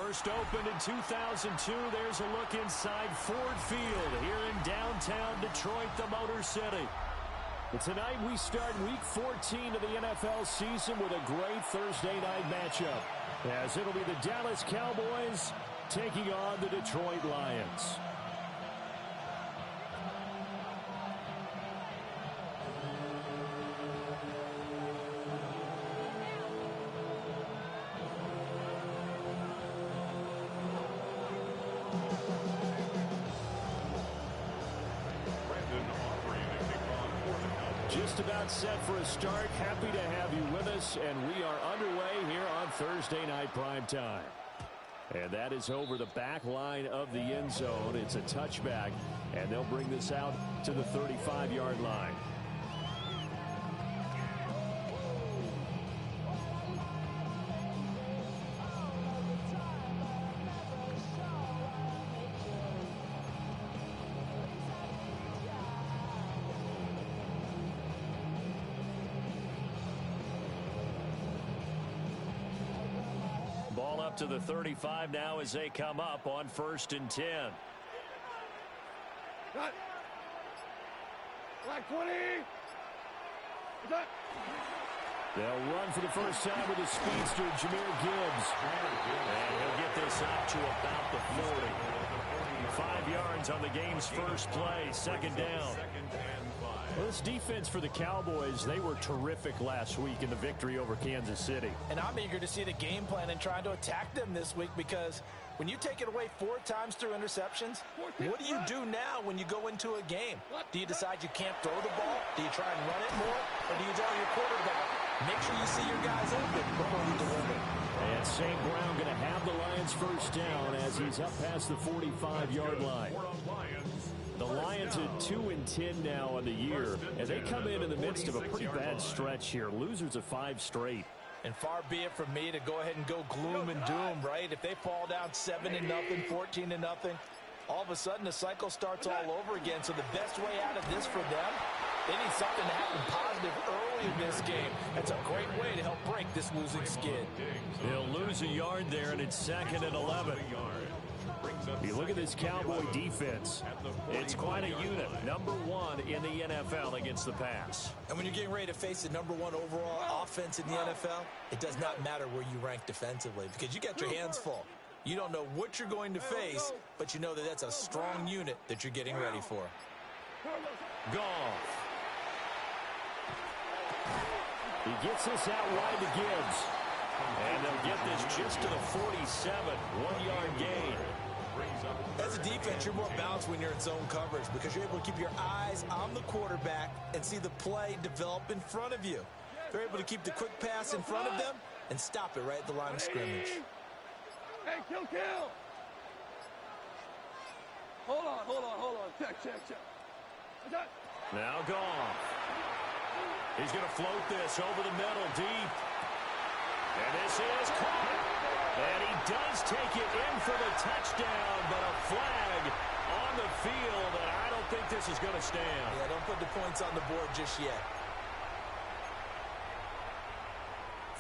First opened in 2002. There's a look inside Ford Field here in downtown Detroit, the Motor City. But tonight we start Week 14 of the NFL season with a great Thursday night matchup, as it'll be the Dallas Cowboys taking on the Detroit Lions. Just about set for a start. Happy to have you with us, and we are underway here on Thursday night primetime. And that is over the back line of the end zone. It's a touchback, and they'll bring this out to the 35-yard line. Ball up to the 35 now as they come up on 1st and 10. Cut. Black 20. Cut. They'll run for the first time with the speedster, Jahmyr Gibbs. And he'll get this out to about the 40. 5 yards on the game's first play, second down. Well, this defense for the Cowboys, they were terrific last week in the victory over Kansas City. And I'm eager to see the game plan and trying to attack them this week, because when you take it away 4 times through interceptions, what do you do now when you go into a game? Do you decide you can't throw the ball? Do you try and run it more? Or do you tell your quarterback, make sure you see your guys open before you deliver? And St. Brown going to have the Lions first down as he's up past the 45-yard line. The Lions at 2-10 now on the year, and they come in the midst of a pretty bad stretch here. Losers of 5 straight. And far be it from me to go ahead and go gloom and doom, right? If they fall down 7-0, 14-0, all of a sudden the cycle starts all over again. So the best way out of this for them, they need something to happen positive early in this game. That's a great way to help break this losing skid. They'll lose a yard there, and it's 2nd and 11. You look at this Cowboy defense, it's quite a unit. Number 1 in the NFL against the pass. And when you're getting ready to face the number 1 overall offense in the NFL, it does not matter where you rank defensively, because you got your hands full. You don't know what you're going to face, but you know that that's a strong unit that you're getting ready for. Goff. He gets this out wide to Gibbs. And they'll get this just to the 47, 1-yard gain. As a defense, you're more balanced when you're in zone coverage, because you're able to keep your eyes on the quarterback and see the play develop in front of you. They're able to keep the quick pass in front of them and stop it right at the line of scrimmage. Hey, kill. Hold on. Check. Now Goff. He's going to float this over the middle deep. And this is caught. And he does take it in for the touchdown, but a flag on the field, and I don't think this is going to stand. Yeah, don't put the points on the board just yet.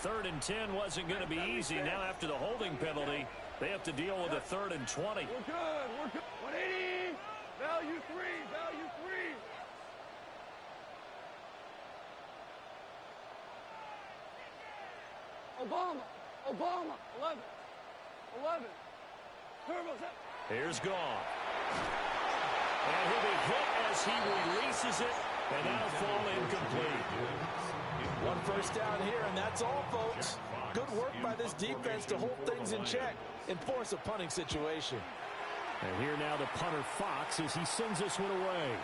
3rd and 10 wasn't going to be easy. Now after the holding penalty, they have to deal with a 3rd and 20. We're good. 180. Value 3. Obama. 11. Turbo set. Here's Goff. And he'll be hit as he releases it, and that'll fall incomplete. 1 first down here, and that's all, folks. Good work by this defense to hold things in check and force a punting situation. And here now the punter Fox as he sends this one away.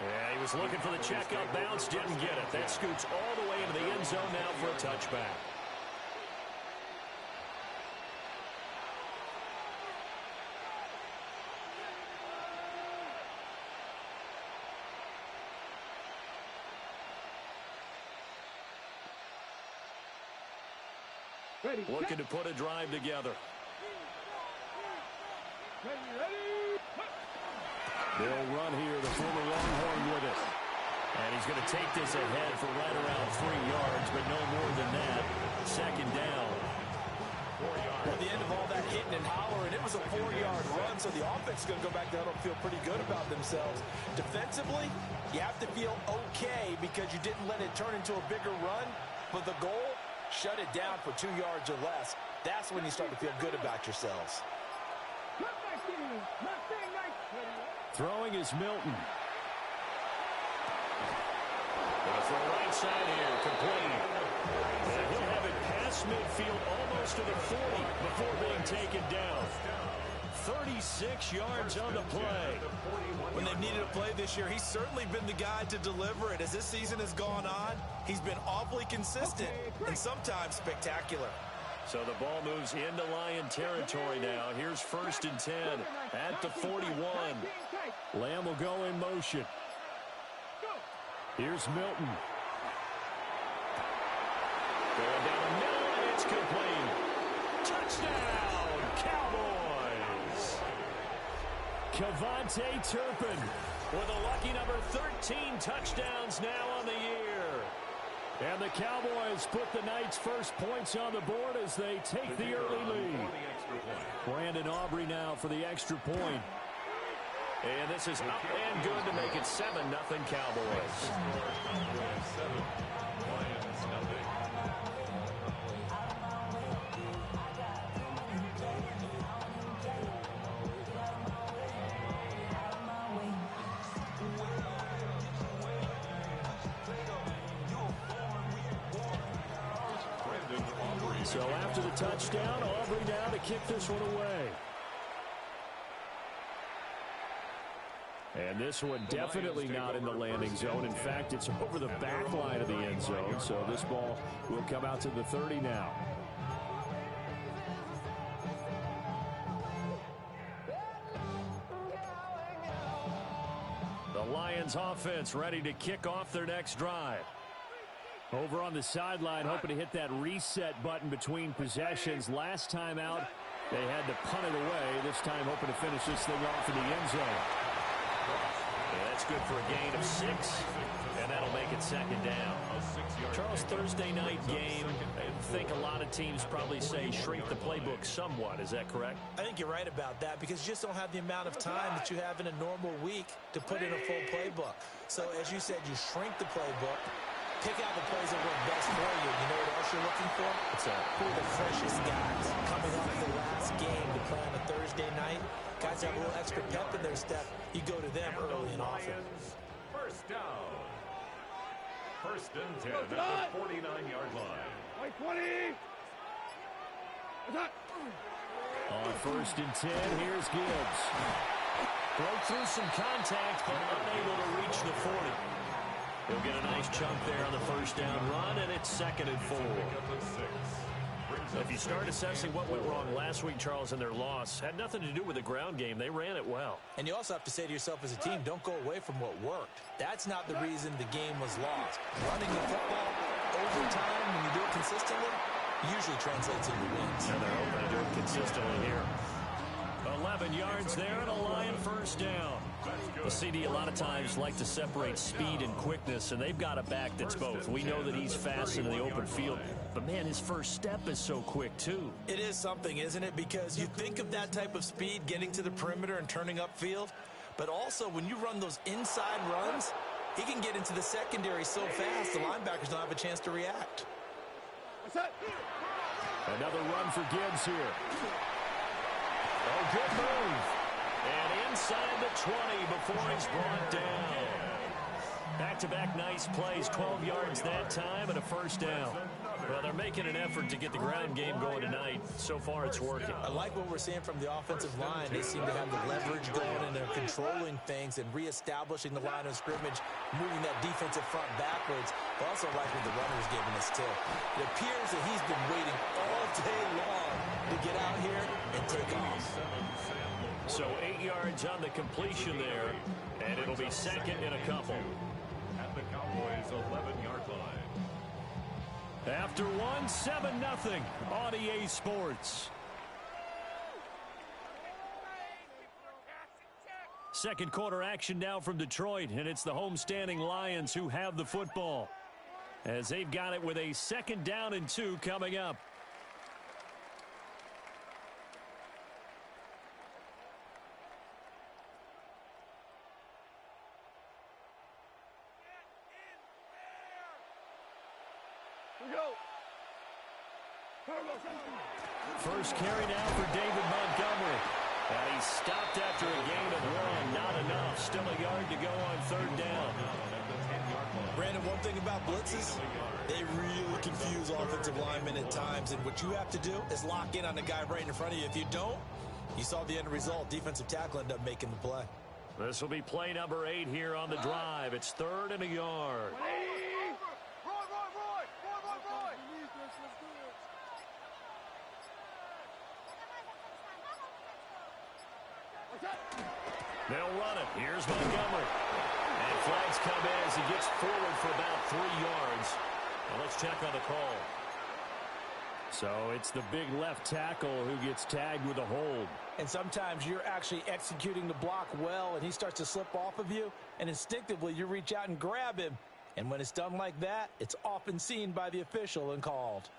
Yeah, he was looking for the check-up bounce, didn't get it. That scoots all the way into the end zone now for a touchback. Looking to put a drive together. They'll run here, the former Longhorn with it. And he's going to take this ahead for right around 3 yards, but no more than that. 2nd down. Well, the end of all that hitting and hollering, it was a 4-yard run, so the offense is going to go back to huddle and feel pretty good about themselves. Defensively, you have to feel okay because you didn't let it turn into a bigger run, but the goal, shut it down for 2 yards or less. That's when you start to feel good about yourselves. Throwing is Milton. For the right side here, complete. And he'll have it past midfield almost to the 40 before being taken down. 36 yards on the play. When they've needed a play this year, he's certainly been the guy to deliver it. As this season has gone on, he's been awfully consistent and sometimes spectacular. So the ball moves into Lion territory now. Here's 1st and 10 at the 41. Lamb will go in motion. Here's Milton. Going down the middle, and it's complete. Touchdown, Cowboys! Kevontae Turpin with a lucky number 13 touchdowns now on the year. And the Cowboys put the Knights' first points on the board as they take the early lead. Brandon Aubrey now for the extra point. And this is up and good to make it 7-0 Cowboys. So after the touchdown, Aubrey now to kick this one away. And this one definitely not in the landing zone. In fact, it's over the back line of the end zone. So this ball will come out to the 30 now. The Lions offense ready to kick off their next drive. Over on the sideline, hoping to hit that reset button between possessions. Last time out, they had to punt it away. This time hoping to finish this thing off in the end zone. Yeah, that's good for a gain of 6, and that'll make it 2nd down. Charles, Thursday night game, I think a lot of teams probably say shrink the playbook somewhat. Is that correct? I think you're right about that because you just don't have the amount of time that you have in a normal week to put in a full playbook. So, as you said, you shrink the playbook, pick out the plays that work best for you. You know what else you're looking for? What's that? Who are the freshest guys coming off the last game to play on a Thursday night? Guys have a little extra pep in their step. You go to them early and often. First down. 1st and 10 at the 49-yard line. White 20. On 1st and 10, here's Gibbs. Broke through some contact, but unable to reach the 40. He'll get a nice chunk there on the 1st down run, and it's 2nd and 4. If you start assessing what went wrong last week, Charles, in their loss, had nothing to do with the ground game. They ran it well. And you also have to say to yourself as a team, don't go away from what worked. That's not the reason the game was lost. Running the football over time, when you do it consistently, usually translates into wins. And they're hoping to do it consistently here. 11 yards there and a Lion 1st down. The CD a lot of times like to separate speed and quickness, and they've got a back that's both. We know that he's fast in the open field, but man, his first step is so quick too. It is something, isn't it? Because you think of that type of speed getting to the perimeter and turning upfield, but also when you run those inside runs, he can get into the secondary so fast the linebackers don't have a chance to react. Another run for Gibbs here. Oh, good move. And inside the 20 before he's brought down. Back-to-back nice plays, 12 yards that time and a 1st down. Well, they're making an effort to get the ground game going tonight. So far, it's working. I like what we're seeing from the offensive line. They seem to have the leverage going, and they're controlling things and reestablishing the line of scrimmage, moving that defensive front backwards. I also like what the runner's giving us, too. It appears that he's been waiting all day long to get out here and take off. So 8 yards on the completion there, and it'll be 2nd and a couple. At the Cowboys' 11-yard line. After 7-0 on EA Sports. Second quarter action now from Detroit, and it's the homestanding Lions who have the football, as they've got it with a 2nd down and 2 coming up. First carry now for David Montgomery. And he's stopped after a gain of 1. Not enough. Still a yard to go on third down. Brandon, one thing about blitzes, they really confuse offensive linemen at times. And what you have to do is lock in on the guy right in front of you. If you don't, you saw the end result. Defensive tackle ended up making the play. This will be play number 8 here on the drive. It's 3rd and a yard. They'll run it. Here's Montgomery. And flags come in as he gets forward for about 3 yards. Now let's check on the call. So it's the big left tackle who gets tagged with a hold. And sometimes you're actually executing the block well, and he starts to slip off of you, and instinctively you reach out and grab him. And when it's done like that, it's often seen by the official and called.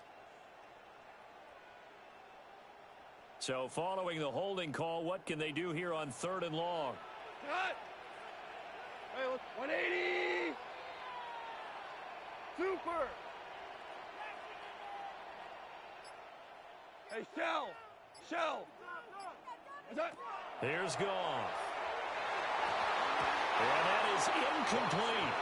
So following the holding call, what can they do here on 3rd and long? Cut! Hey, look, 180! Super! Hey, Shell! Shell! Here's Goff. And that is incomplete.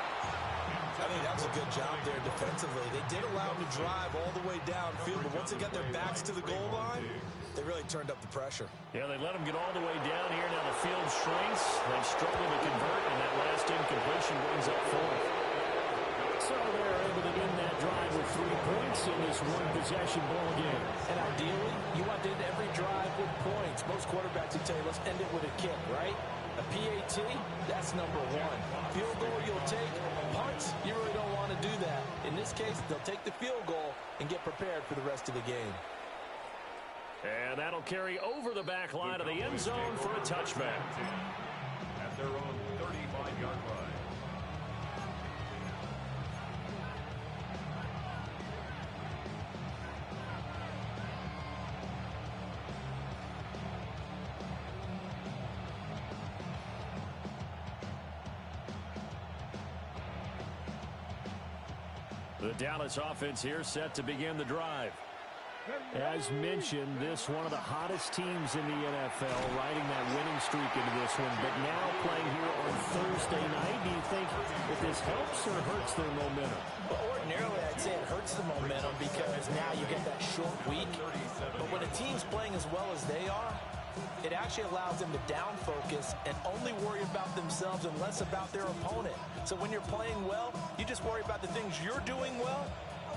I think that was a good job there defensively. They did allow them to drive all the way downfield, but once they got their backs to the goal line, they really turned up the pressure. Yeah, they let them get all the way down here. Now the field shrinks. They've struggled to convert, and that last incompletion brings up 4th. So they're able to win that drive with 3 points in this one-possession ball game. And ideally, you want to end every drive with points. Most quarterbacks would tell you, let's end it with a kick, right? A PAT, that's number 1. Field goal you'll take. Punts, you really don't want to do that. In this case, they'll take the field goal and get prepared for the rest of the game. And that'll carry over the back line of the end zone for a touchback. At their own 35-yard line. The Dallas offense here set to begin the drive. As mentioned, this one of the hottest teams in the NFL, riding that winning streak into this one, but now playing here on Thursday night. Do you think that this helps or hurts their momentum? Well, ordinarily, I'd say it hurts the momentum because now you get that short week. But when a team's playing as well as they are, it actually allows them to down focus and only worry about themselves and less about their opponent. So when you're playing well, you just worry about the things you're doing well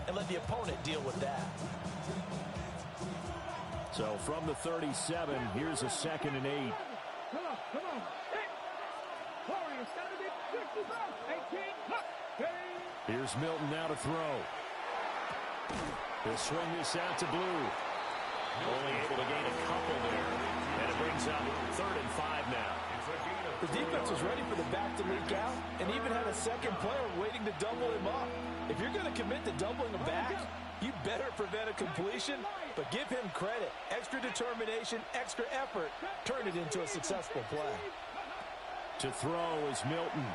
and let the opponent deal with that. So from the 37, here's a 2nd and 8. Come on, come on. Hey! Warriors, gotta be 18. Here's Milton now to throw. He'll swing this out to Blue. Only able to gain a couple there. And it brings up 3rd and 5 now. The defense was ready for the back to leak out and even had a second player waiting to double him up. If you're going to commit to doubling a back, you better prevent a completion, but give him credit. Extra determination, extra effort, turn it into a successful play. To throw is Milton.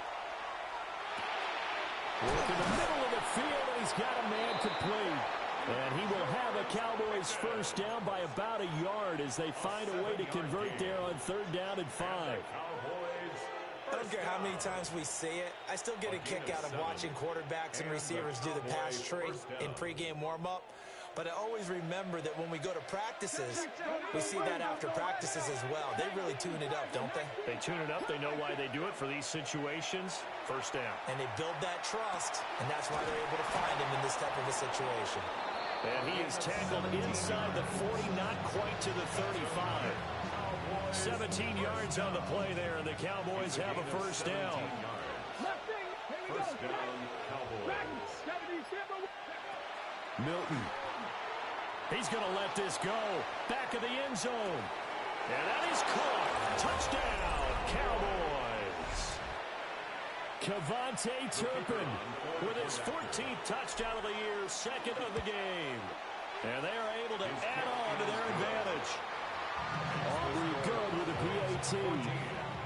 Work in the middle of the field, and he's got a man complete. And he will have a Cowboys first down by about a yard as they find a way to convert there on 3rd down and 5. I don't care how many times we see it. I still get a kick out of watching quarterbacks and receivers do the pass tree in pregame warm-up. But I always remember that when we go to practices, we see that after practices as well. They really tune it up, don't they? They tune it up. They know why they do it for these situations. First down. And they build that trust, and that's why they're able to find him in this type of a situation. And he is tackled inside the 40, not quite to the 35. 17 yards on the play there, and the Cowboys have a first down. First down, Cowboys. Milton. He's going to let this go. Back of the end zone. And that is caught. Touchdown, Cowboys. Kevontae Turpin with his 14th touchdown of the year, 2nd of the game. And they are able to add on to their advantage. Aubrey good with a PAT.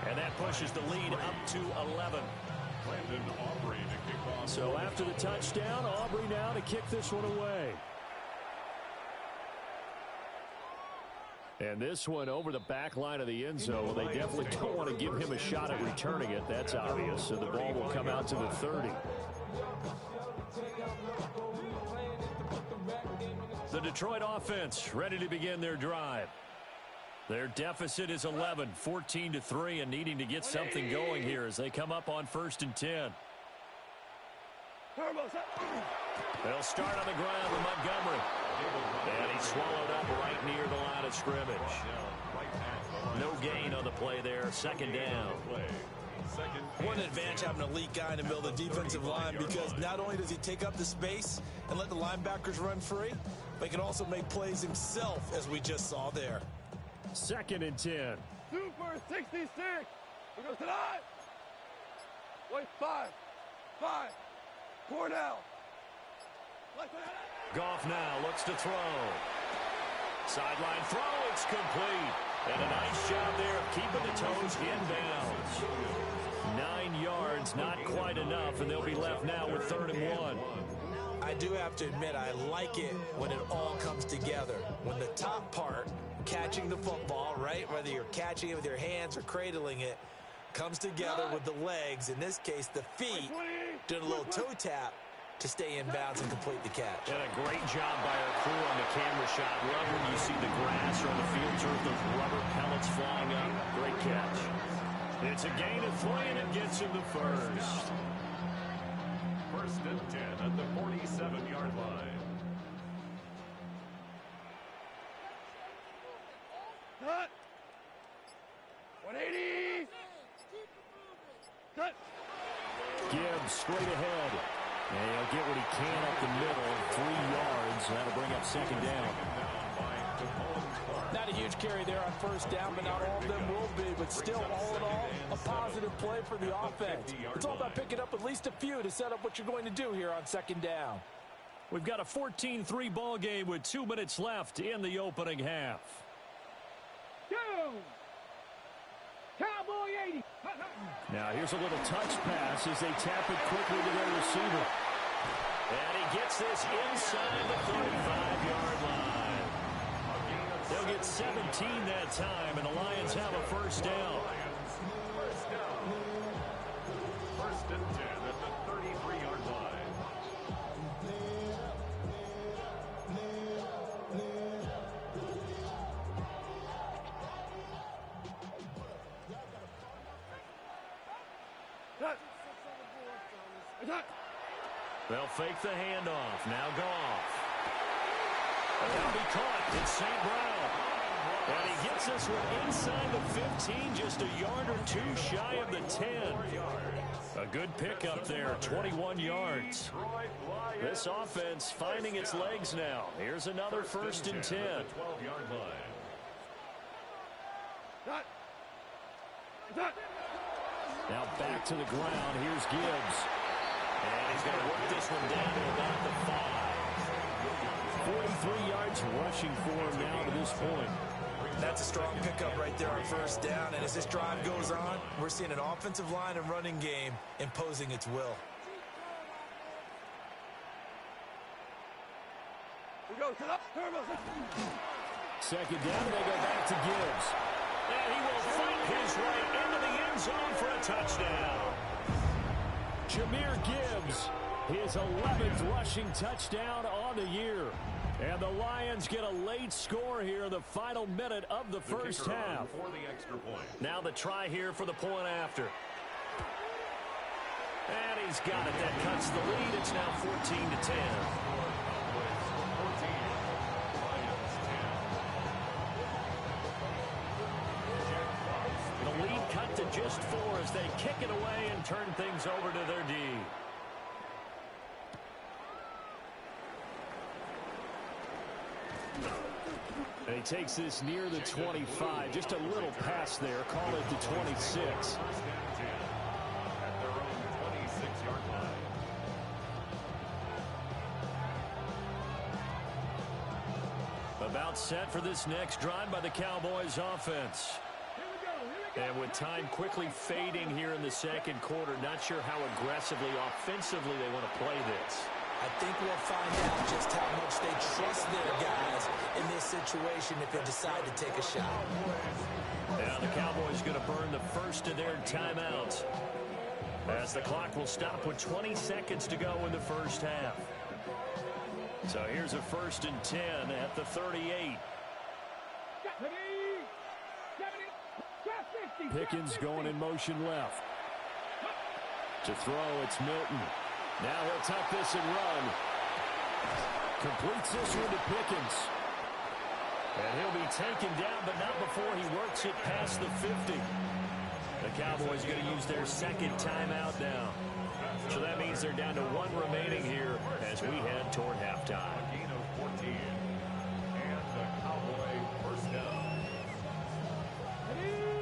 And that pushes the lead up to 11. Brandon Aubrey to kick off So after the touchdown, Aubrey now to kick this one away. And this one over the back line of the end zone. Well, they definitely don't want to give him a shot at returning it. That's obvious. So the ball will come out to the 30. The Detroit offense ready to begin their drive. Their deficit is 11, 14-3, and needing to get something going here as they come up on 1st and 10. They'll start on the ground with Montgomery. And he's swallowed up right near the line of scrimmage. No gain on the play there. 2nd down. What an advantage having an elite guy in the middle of the defensive line, because not only does he take up the space and let the linebackers run free, but he can also make plays himself, as we just saw there. 2nd and 10. Super 66. We go to that. Wait, 5. 4 down. Goff now looks to throw. Sideline throw, it's complete. And a nice job there of keeping the toes inbounds. 9 yards, not quite enough, and they'll be left now with 3rd and 1. I do have to admit, I like it when it all comes together. When the top part, catching the football, right, whether you're catching it with your hands or cradling it, comes together with the legs, in this case the feet, doing a little toe tap to stay in bounds and complete the catch. And a great job by our crew on the camera shot. Love when you see the grass or the field turf, those rubber pellets flying up. Great catch. It's a gain of 3, and it gets him the 1st. 1st and 10 at the 47-yard line. Cut. 180. Cut. Gibbs straight ahead. And he'll get what he can up the middle. 3 yards. That'll bring up 2nd down. Not a huge carry there on 1st down, but not all of them will be. But still, all in all, a positive play for the offense. It's all about picking up at least a few to set up what you're going to do here on 2nd down. We've got a 14-3 ball game with 2 minutes left in the opening half. Cowboy 80. Now here's a little touch pass as they tap it quickly to their receiver. And he gets this inside the 35-yard line. They'll get 17 that time, and the Lions have a 1st down. 1st and 10 at the 33-yard line. They'll fake the handoff. Now Goff. And that'll be caught. It's St. Brown. And he gets this one inside the 15, just a yard or 2 shy of the 10. A good pickup there, 21 yards. This offense finding its legs now. Here's another 1st and 10. 12-yard line. Now back to the ground. Here's Gibbs. And he's going to work this one down to about the 5. 43 yards rushing for him now to this point. That's a strong pickup right there on 1st down. And as this drive goes on, we're seeing an offensive line and running game imposing its will. We go to the 2nd down, they go back to Gibbs. And he will fight his way into the end zone for a touchdown. Jahmyr Gibbs, his 11th rushing touchdown on the year. And the Lions get a late score here in the final minute of the first half. For the extra point. Now the try here for the point after. And he's got it. That cuts the lead. It's now 14-10. The lead cut to just 4 as they kick it away and turn things over to their D. And he takes this near the 25. Just a little pass there. Call it the 26. About set for this next drive by the Cowboys offense. Here we go. Here we And with time quickly fading here in the second quarter, not sure how aggressively, offensively they want to play this. I think we'll find out just how much they trust their guys in this situation if they decide to take a shot. Now the Cowboys going to burn the first of their timeouts, as the clock will stop with 20 seconds to go in the first half. So here's a 1st and 10 at the 38. Pickens going in motion left. To throw, it's Milton. Now he'll tuck this and run. Completes this one to Pickens. And he'll be taken down, but not before he works it past the 50. The Cowboys going to use their second timeout now. So that means they're down to 1 remaining here as we head toward halftime. Gain of 14. And the Cowboy first down.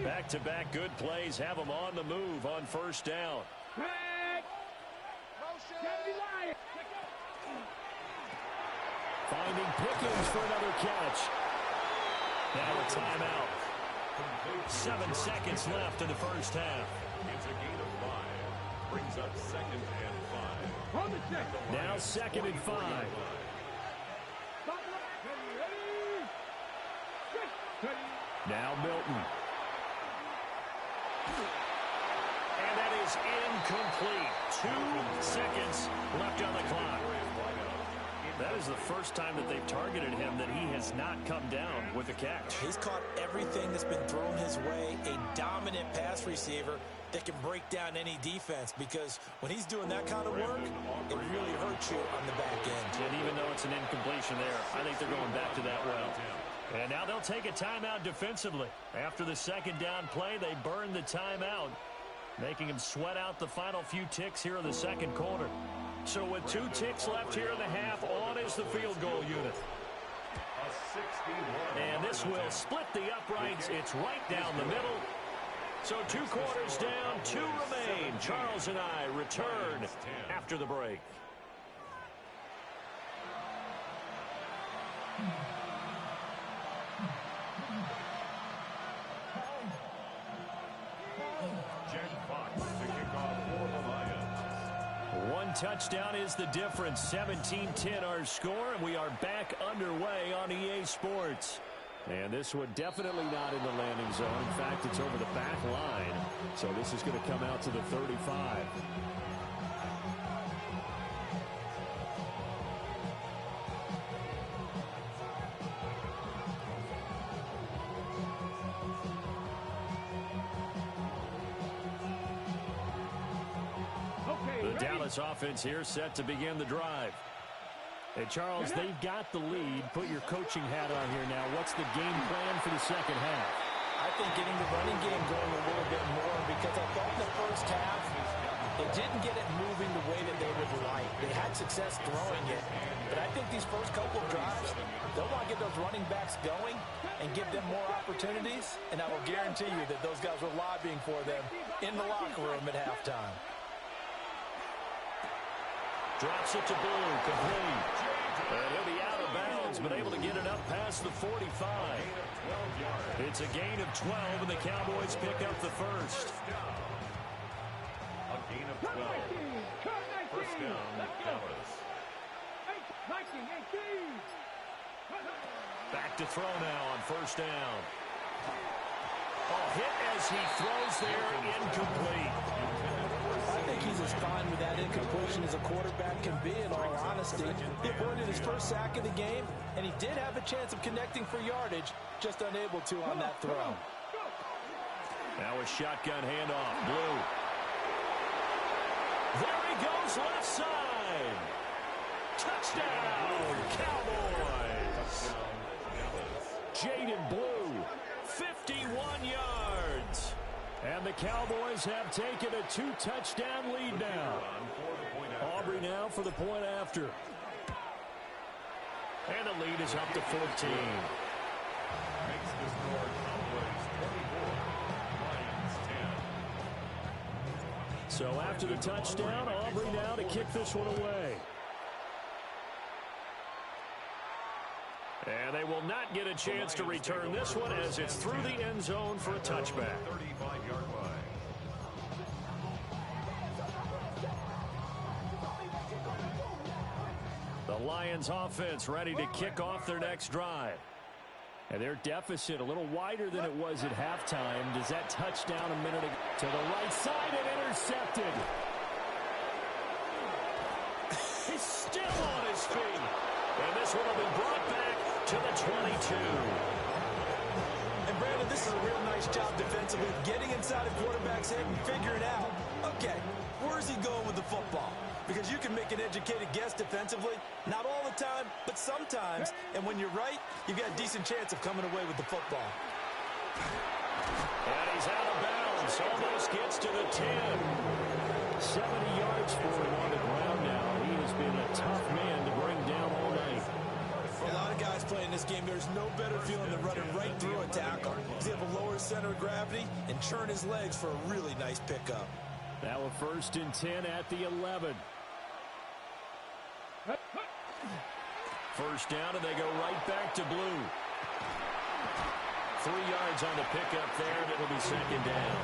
Back-to-back good plays have them on the move on first down. Finding Pickens for another catch. Now a timeout. 7 seconds left in the first half. It's a gain of 5. Brings up 2nd and 5. Now 2nd and 5. Now Milton. And that is incomplete. 2 seconds left on the clock. That is the first time that they've targeted him that he has not come down with a catch. He's caught everything that's been thrown his way. A dominant pass receiver that can break down any defense, because when he's doing that kind of work, it really hurts you on the back end. And even though it's an incompletion there, I think they're going back to that well. And now they'll take a timeout defensively. After the second down play, they burn the timeout, making him sweat out the final few ticks here in the second quarter. So with 2 ticks left here in the half, on is the field goal unit. And this will split the uprights. It's right down the middle. So 2 quarters down, 2 remain. Charles and I return after the break. One touchdown is the difference. 17-10 our score, and we are back underway on EA Sports. And this one definitely not in the landing zone. In fact, it's over the back line. So this is going to come out to the 35. The Dallas offense here set to begin the drive. Hey, Charles, they've got the lead. Put your coaching hat on here now. What's the game plan for the second half? I think getting the running game going a little bit more, because I thought in the first half they didn't get it moving the way that they would like. They had success throwing it, but I think these first couple of drives, they'll want to get those running backs going and give them more opportunities, and I will guarantee you that those guys were lobbying for them in the locker room at halftime. Drops it to Blue, complete. And he'll be out of bounds, but able to get it up past the 45. It's a gain of 12, and the Cowboys pick up the first. A gain of 12. First down, Dallas. Back to throw now on first down. Oh, hit as he throws there, incomplete. I think he's as fine with that incompletion as a quarterback can be, in all honesty. He avoided his first sack of the game, and he did have a chance of connecting for yardage, just unable to on that throw. Now a shotgun handoff. Blue. There he goes, left side. Touchdown, Cowboys. Jaden Blue, 51 yards. And the Cowboys have taken a 2-touchdown lead now. Aubrey now for the point after. And the lead is up to 14. Makes the score Cowboys 24, Lions 10. So after the touchdown, Aubrey now to kick this one away. And they will not get a a chance to return this one as it's through the end zone for a touchback. 35-yard line. The Lions offense ready to kick off their next drive. And their deficit a little wider than it was at halftime. Does that touchdown a minute ago to the right side and intercepted? He's still on his feet. And this one will be brought back to the 22. And Brandon, this is a real nice job defensively, getting inside the quarterback's head and figuring out, okay, where's he going with the football? Because you can make an educated guess defensively, not all the time, but sometimes. And when you're right, you've got a decent chance of coming away with the football. And he's out of bounds. Almost gets to the 10. 70 yards for him on the ground now. He has been a tough man to bring down all night. For a lot of guys playing this game, there's no better feeling than running right through a tackle. He's able to lower his center of gravity and churn his legs for a really nice pickup. Now a 1st and 10 at the 11. First down, and they go right back to blue. 3 yards on the pickup there, and it'll be 2nd down.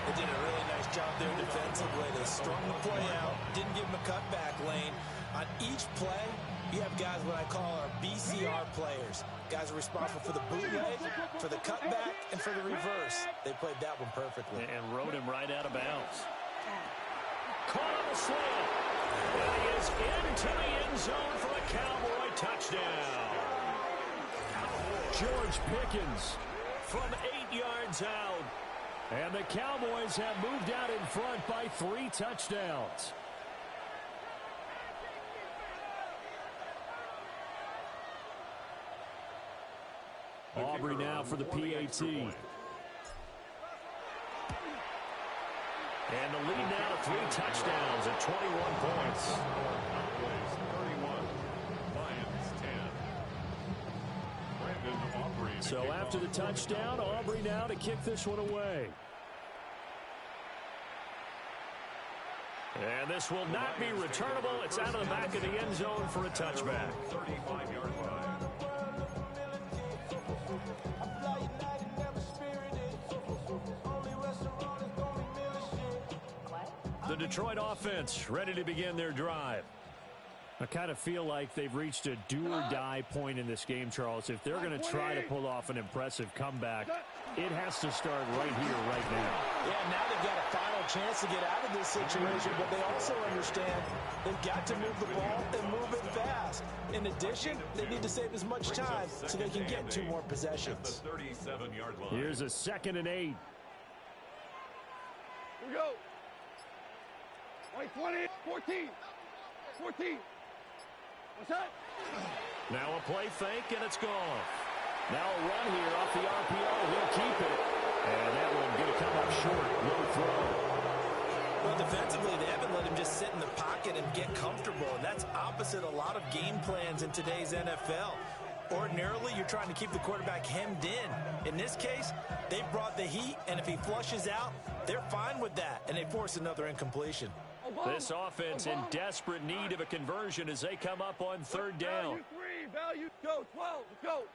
They did a really nice job there defensively. They strung the play out, didn't give him a cutback lane. On each play, you have guys what I call our BCR players. Guys are responsible for the bootleg, for the cutback, and for the reverse. They played that one perfectly. And rode him right out of bounds. Caught on the slant. And he is into the end zone for a Cowboy touchdown. George Pickens from 8 yards out. And the Cowboys have moved out in front by 3 touchdowns. Aubrey now for the PAT. And the lead now to 3 touchdowns at 21 points. Cowboys 31, Lions 10. Brandon Aubrey. So after the touchdown, Aubrey now to kick this one away. And this will not be returnable. It's out of the back of the end zone for a touchback. 35-yard line. The Detroit offense ready to begin their drive. I kind of feel like they've reached a do-or-die point in this game, Charles. If they're going to try to pull off an impressive comeback, it has to start right here, right now. Yeah, now they've got a final chance to get out of this situation, but they also understand they've got to move the ball and move it fast. In addition, they need to save as much time so they can get 2 more possessions. 37-yard line. Here's a 2nd and 8. Here we go. 20, 14. 14. What's that? Now a play fake, and it's gone. Now a run here off the RPO. He'll keep it. And that one going to come up short. No throw. Well, defensively, they haven't let him just sit in the pocket and get comfortable. And that's opposite a lot of game plans in today's NFL. Ordinarily, you're trying to keep the quarterback hemmed in. In this case, they brought the heat, and if he flushes out, they're fine with that, and they force another incompletion. This offense in desperate need of a conversion as they come up on 3rd down. Value 3, value, go, 12, go.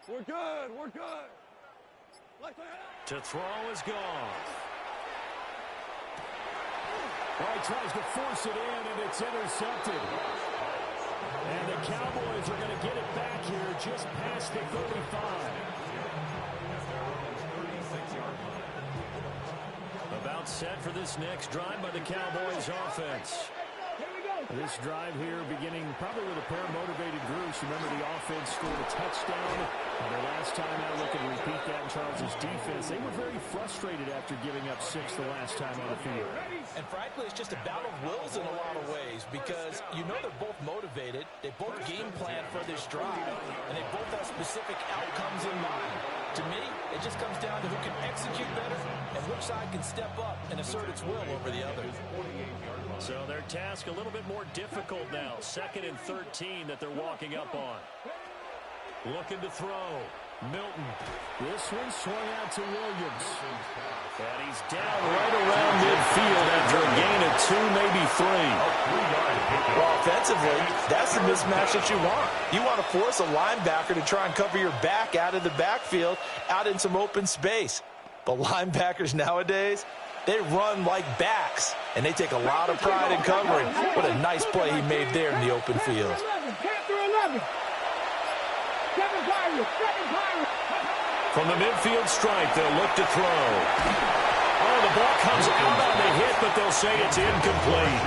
We're good, we're good. To throw is gone. Well, he tries to force it in, and it's intercepted. And the Cowboys are going to get it back here just past the 35. About set for this next drive by the Cowboys offense. This drive here beginning probably with a pair of motivated groups. Remember, the offense scored a touchdown. And their last time out, looking to repeat that in Charles' defense. They were very frustrated after giving up 6 the last time on the field. And frankly, it's just a battle of wills in a lot of ways because you know they're both motivated. They both game plan for this drive, and they both have specific outcomes in mind. To me, it just comes down to who can execute better and which side can step up and assert its will over the other. So their task a little bit more difficult now. 2nd and 13 that they're walking up on. Looking to throw. Milton. This one swung out to Williams. And he's down right around midfield after a gain of 2, maybe 3. Well, offensively, that's the mismatch that you want. You want to force a linebacker to try and cover your back out of the backfield, out in some open space. But linebackers nowadays, they run like backs, and they take a lot of pride in covering. What a nice play he made there in the open field. From the midfield stripe, they'll look to throw. Oh, the ball comes out on the hit, but they'll say it's incomplete.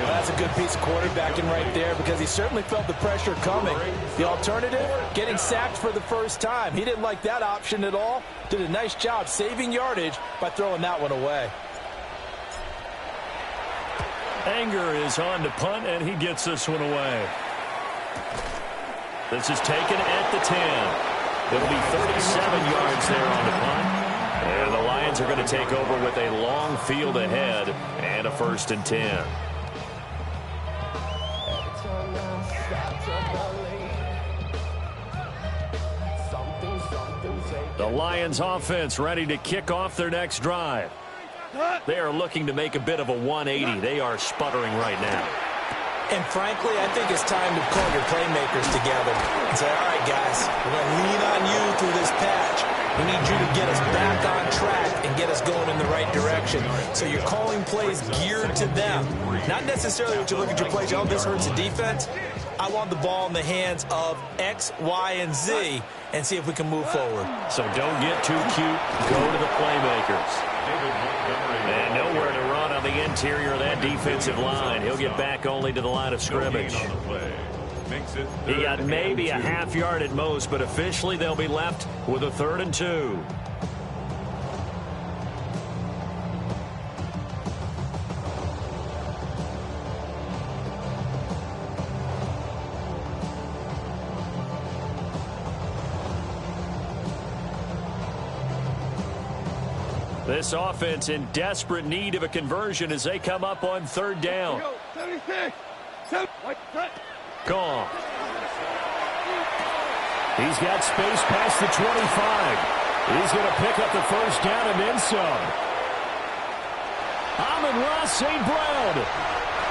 Well, that's a good piece of quarterbacking right there because he certainly felt the pressure coming. The alternative, getting sacked for the first time. He didn't like that option at all. Did a nice job saving yardage by throwing that one away. Anger is on to punt, and he gets this one away. This is taken at the 10. It'll be 37 yards there on the punt. And the Lions are going to take over with a long field ahead and a 1st and 10. The Lions offense ready to kick off their next drive. They are looking to make a bit of a 180. They are sputtering right now. And frankly, I think it's time to call your playmakers together and say, all right, guys, we're going to lean on you through this patch. We need you to get us back on track and get us going in the right direction. So you're calling plays geared to them. Not necessarily what you look at your plays, oh, this hurts the defense. I want the ball in the hands of X, Y, and Z and see if we can move forward. So don't get too cute. Go to the playmakers. And nowhere to run on the interior of that defensive line. He'll get back only to the line of scrimmage. He got maybe a half yard at most, but officially they'll be left with a 3rd and 2. This offense in desperate need of a conversion as they come up on 3rd down. Gone. He's got space past the 25. He's going to pick up the 1st down and then some. Amon-Ra St. Brown.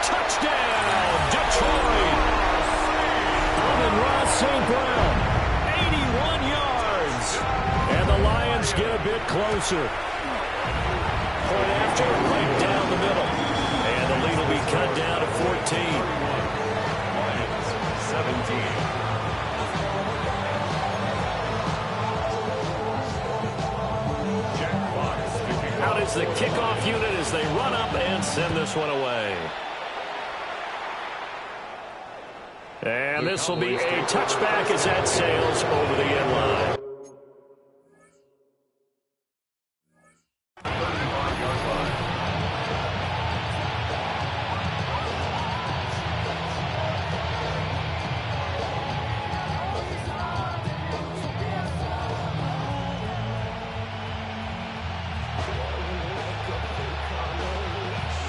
Touchdown, Detroit. Amon-Ra St. Brown. 81 yards. And the Lions get a bit closer. Point after, right down the middle. And the lead will be cut down to 14. 17. Out is the kickoff unit as they run up and send this one away. And this will be a touchback as that sails over the end line.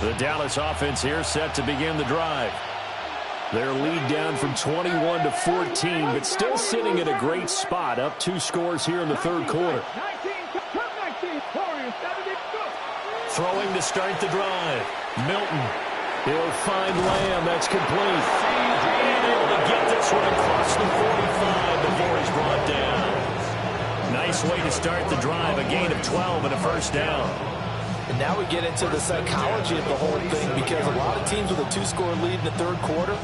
The Dallas offense here set to begin the drive. Their lead down from 21 to 14, but still sitting at a great spot, up 2 scores here in the 3rd quarter. Throwing to start the drive. Milton. He'll find Lamb. That's complete. And able to get this one across the 45 before he's brought down. Nice way to start the drive. A gain of 12 and a 1st down. And now we get into the psychology of the whole thing because a lot of teams with a 2-score lead in the 3rd quarter,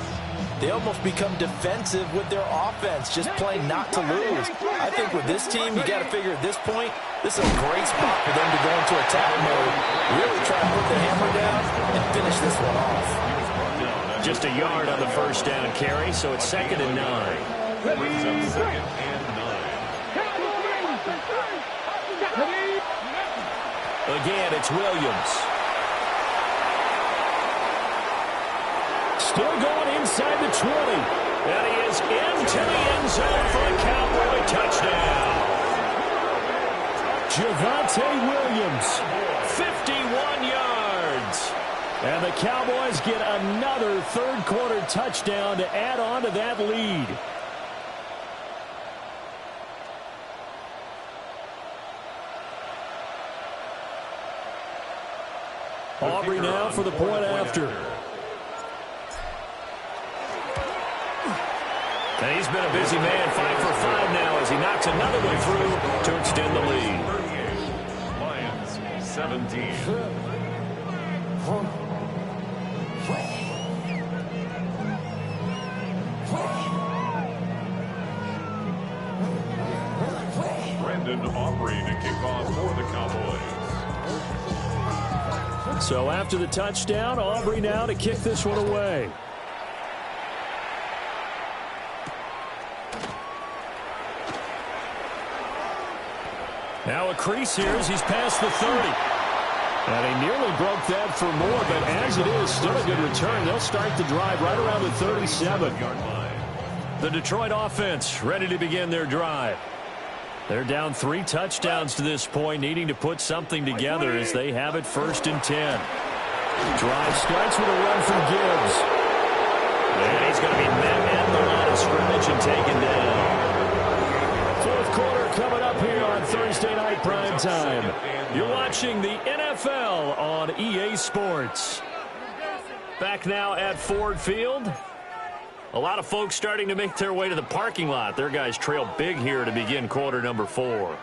they almost become defensive with their offense, just playing not to lose. I think with this team, you got to figure at this point, this is a great spot for them to go into attack mode, really try to put the hammer down and finish this one off. Just a yard on the 1st down carry, so it's 2nd and 9. Brings up 2nd and 9. Again, it's Williams. Still going inside the 20. And he is into the end zone for a Cowboy touchdown. Javonte Williams, 51 yards. And the Cowboys get another 3rd quarter touchdown to add on to that lead. Aubrey now for the point after. And he's been a busy man, 5 for 5 now as he knocks another one through to extend the lead. 38, Lions 17. Brandon Aubrey to kick off for the Cowboys. So after the touchdown, Aubrey now to kick this one away. Now a crease here as he's past the 30. And he nearly broke that for more, but as it is, still a good return. They'll start the drive right around the 37-yard line. The Detroit offense ready to begin their drive. They're down 3 touchdowns to this point, needing to put something together as they have it 1st and 10. Drive starts with a run from Gibbs. And he's going to be met at the line of scrimmage and taken down. Fourth quarter coming up here on Thursday Night Prime Time. You're watching the NFL on EA Sports. Back now at Ford Field. A lot of folks starting to make their way to the parking lot. Their guys trail big here to begin quarter number 4.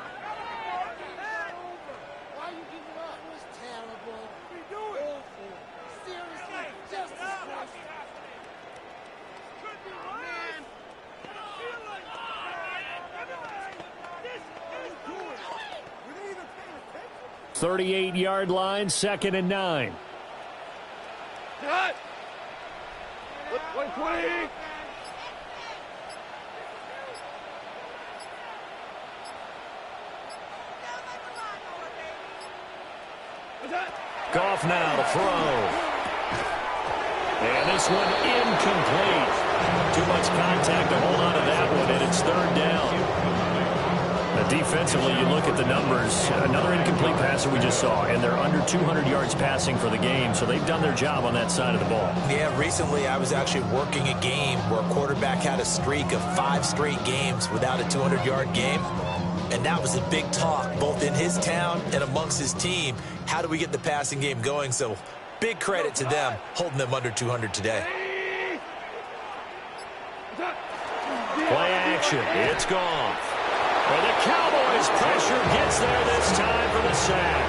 The 38-yard line, 2nd and 9. Cut! 120! Goff now to throw. And this one incomplete. Too much contact to hold on to that one, and it's 3rd down. Now defensively, you look at the numbers. Another incomplete pass that we just saw, and they're under 200 yards passing for the game, so they've done their job on that side of the ball. Yeah, recently I was actually working a game where a quarterback had a streak of 5 straight games without a 200-yard game. And that was a big talk, both in his town and amongst his team. How do we get the passing game going? So big credit to them, holding them under 200 today. Play action. It's gone. And the Cowboys' pressure gets there this time for the sack.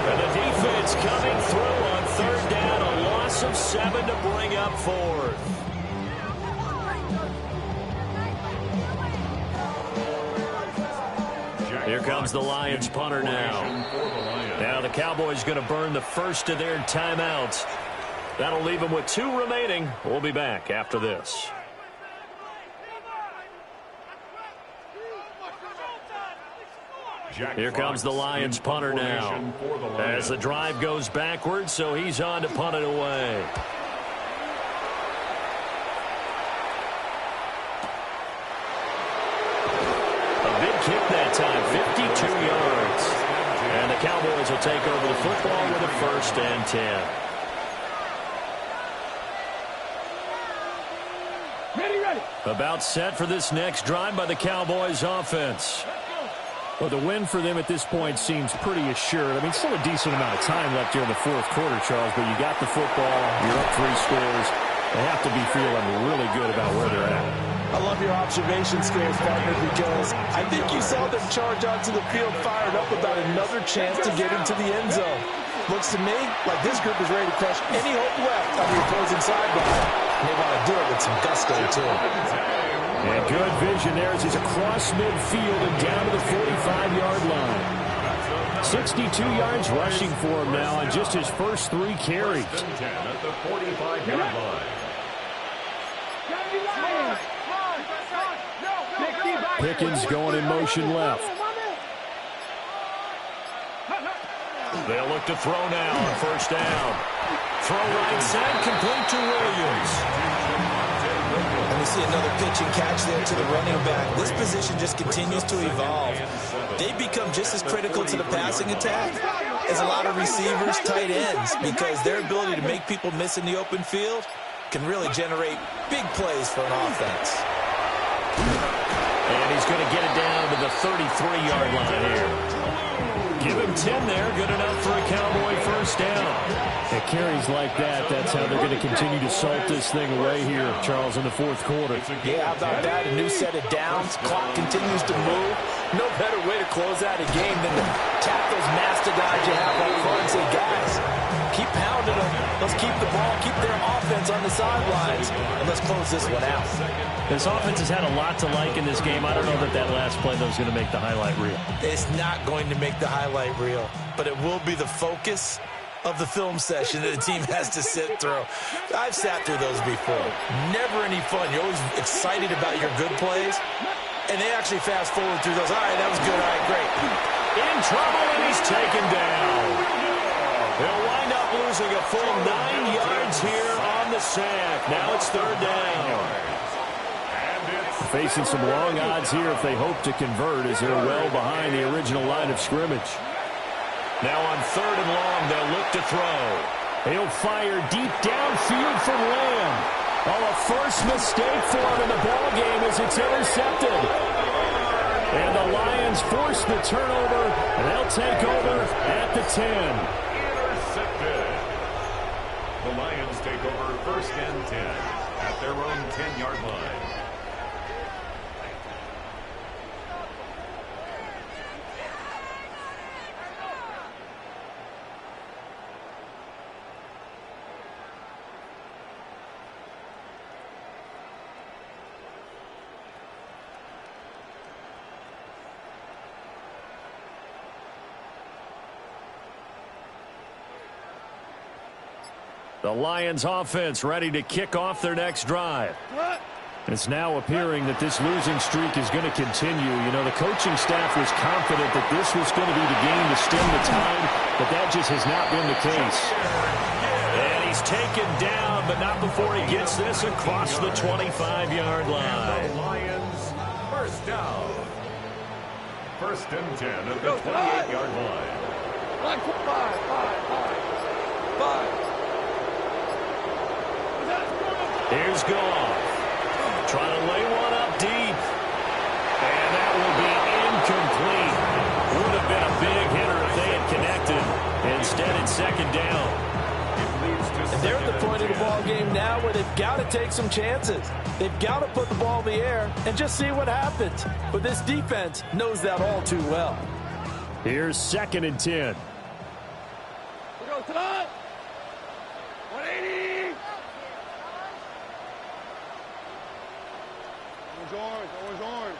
And the defense coming through on 3rd down. A loss of 7 to bring up 4th. Here comes the Lions punter now. Now the Cowboys going to burn the first of their timeouts. That'll leave them with 2 remaining. We'll be back after this. Here comes the Lions punter now. As the drive goes backwards, so he's on to punt it away. Kick that time, 52 yards. And the Cowboys will take over the football with a 1st and 10. Ready. About set for this next drive by the Cowboys offense. Well, the win for them at this point seems pretty assured. I mean, still a decent amount of time left here in the 4th quarter, Charles, but you got the football, you're up 3 scores. They have to be feeling really good about where they're at. I love your observation skills, partner, because I think you saw them charge onto the field fired up about another chance to get into the end zone. Looks to me like this group is ready to crush any hope left on the opposing sideline. They want to do it with some gusto, too. And good vision there as he's across midfield and down to the 45-yard line. 62 yards rushing for him now on just his first 3 carries. At the 45-yard line. Pickens going in motion left. They'll look to throw now on 1st down. Throw right side, complete to Williams. And we see another pitch and catch there to the running back. This position just continues to evolve. They become just as critical to the passing attack as a lot of receivers, tight ends, because their ability to make people miss in the open field can really generate big plays for an offense. And he's going to get it down to the 33-yard line here. Give him 10 there. Good enough for a Cowboy first down. At carries like that, that's how they're going to continue to salt this thing away here, Charles, in the fourth quarter. Yeah, how about that? A new set of downs. Clock continues to move. No better way to close out a game than to tap those master guys you have up front and say, guys, keep pounding them. Let's keep the ball, keep their offense on the sidelines, and let's close this one out. This offense has had a lot to like in this game. I don't know that last play, though, is going to make the highlight reel. It's not going to make the highlight reel, but it will be the focus of the film session that the team has to sit through. I've sat through those before. Never any fun. You're always excited about your good plays, and they actually fast forward through those. All right, that was good. All right, great. In trouble, and he's taken down. They'll wind up losing a full 9 yards here on the sack. Now it's third down. Facing some long odds here if they hope to convert, as they're well behind the original line of scrimmage. Now on third and long, they'll look to throw. He'll fire deep downfield from Lamb. Oh, a first mistake for him in the ball game as it's intercepted. And the Lions force the turnover, and they'll take over at the 10. Intercepted. The Lions take over first and 10 at their own 10-yard line. The Lions offense ready to kick off their next drive. It's now appearing that this losing streak is going to continue. You know, the coaching staff was confident that this was going to be the game to stem the tide, but that just has not been the case. And he's taken down, but not before he gets this across the 25-yard line. The Lions first down. First and 10 at the 28-yard line. Five. Here's Goff. Trying to lay one up deep. And that will be incomplete. Would have been a big hitter if they had connected. Instead, it's second down. And they're at the point of the ball game now where they've got to take some chances. They've got to put the ball in the air and just see what happens. But this defense knows that all too well. Here's second and 10. We go tonight. 180. Orange.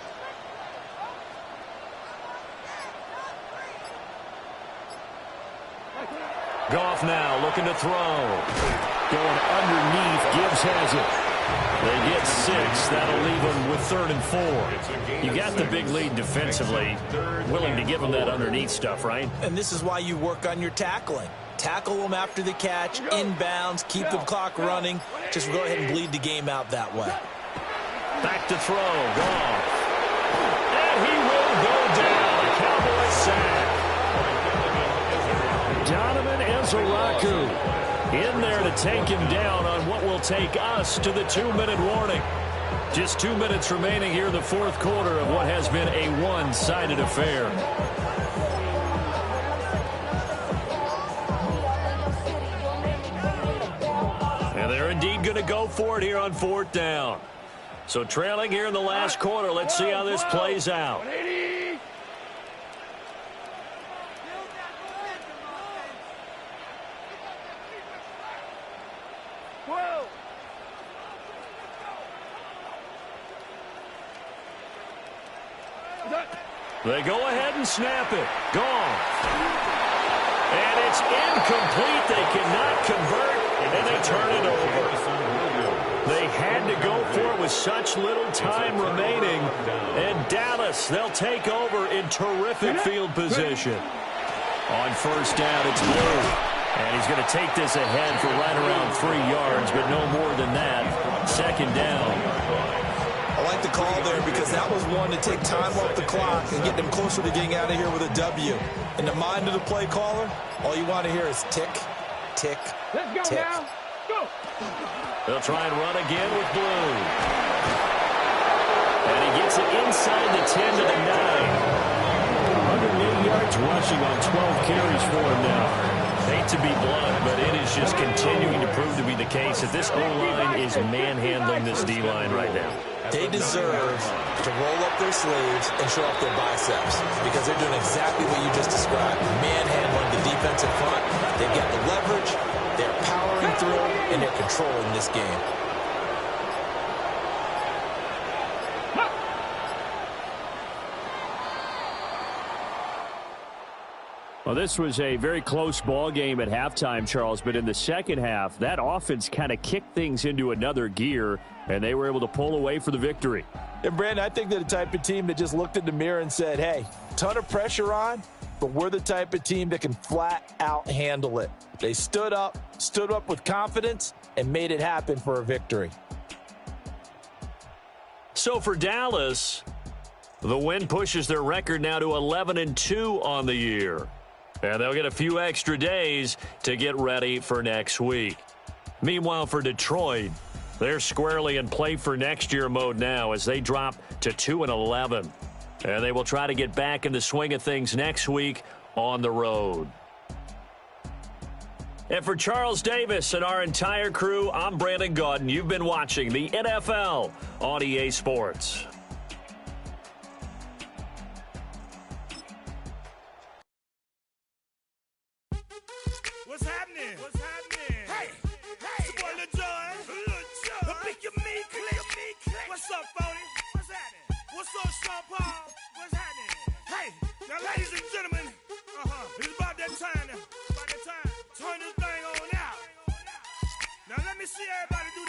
Goff now looking to throw. Going underneath. Gibbs has it. They get 6. That'll leave them with 3rd and 4. You got the big lead defensively. Willing to give them that underneath stuff, right? And this is why you work on your tackling. Tackle them after the catch, inbounds, keep the clock running. Just go ahead and bleed the game out that way. Back to throw. Goff. And he will go down. A Cowboy sack. Donovan Ezeraku in there to take him down on what will take us to the 2-minute warning. Just 2 minutes remaining here in the fourth quarter of what has been a one-sided affair. And they're indeed going to go for it here on fourth down. So trailing here in the last quarter. Let's see how this plays out. They go ahead and snap it. Gone. And it's incomplete. They cannot convert, and they turn it over. They had to go for it with such little time remaining. And Dallas, they'll take over in terrific field position. On first down, it's Blue. And he's going to take this ahead for right around 3 yards, but no more than that. Second down. I like the call there because that was one to take time off the clock and get them closer to getting out of here with a W. In the mind of the play caller, all you want to hear is tick, tick, Let's go tick. now. Go. They'll try and run again with Blue. And he gets it inside the 10 to the 9. 108 yards rushing on 12 carries for him now. Hate to be blunt, but it is just continuing to prove to be the case that this O-line is manhandling this D-line right now. They deserve to roll up their sleeves and show off their biceps because they're doing exactly what you just described, manhandling the defensive front. They've got the leverage, they're powering through, and they're controlling this game. Well, this was a very close ball game at halftime, Charles, but in the second half, that offense kind of kicked things into another gear, and they were able to pull away for the victory. And, Brandon, I think they're the type of team that just looked in the mirror and said, hey, ton of pressure on, but we're the type of team that can flat out handle it. They stood up with confidence, and made it happen for a victory. So for Dallas, the win pushes their record now to 11-2 on the year. And they'll get a few extra days to get ready for next week. Meanwhile, for Detroit, they're squarely in play for next year mode now as they drop to 2-11. And they will try to get back in the swing of things next week on the road. And for Charles Davis and our entire crew, I'm Brandon Gaudin. You've been watching the NFL on EA Sports. What's happening? What's happening? Hey, it's your boy Lil Jon. The pick your me click. What's up, Phony? What's happening? What's up, Sean Paul? What's happening? Hey, now ladies and gentlemen, it's about that time now. Turn this thing on out. Now let me see everybody do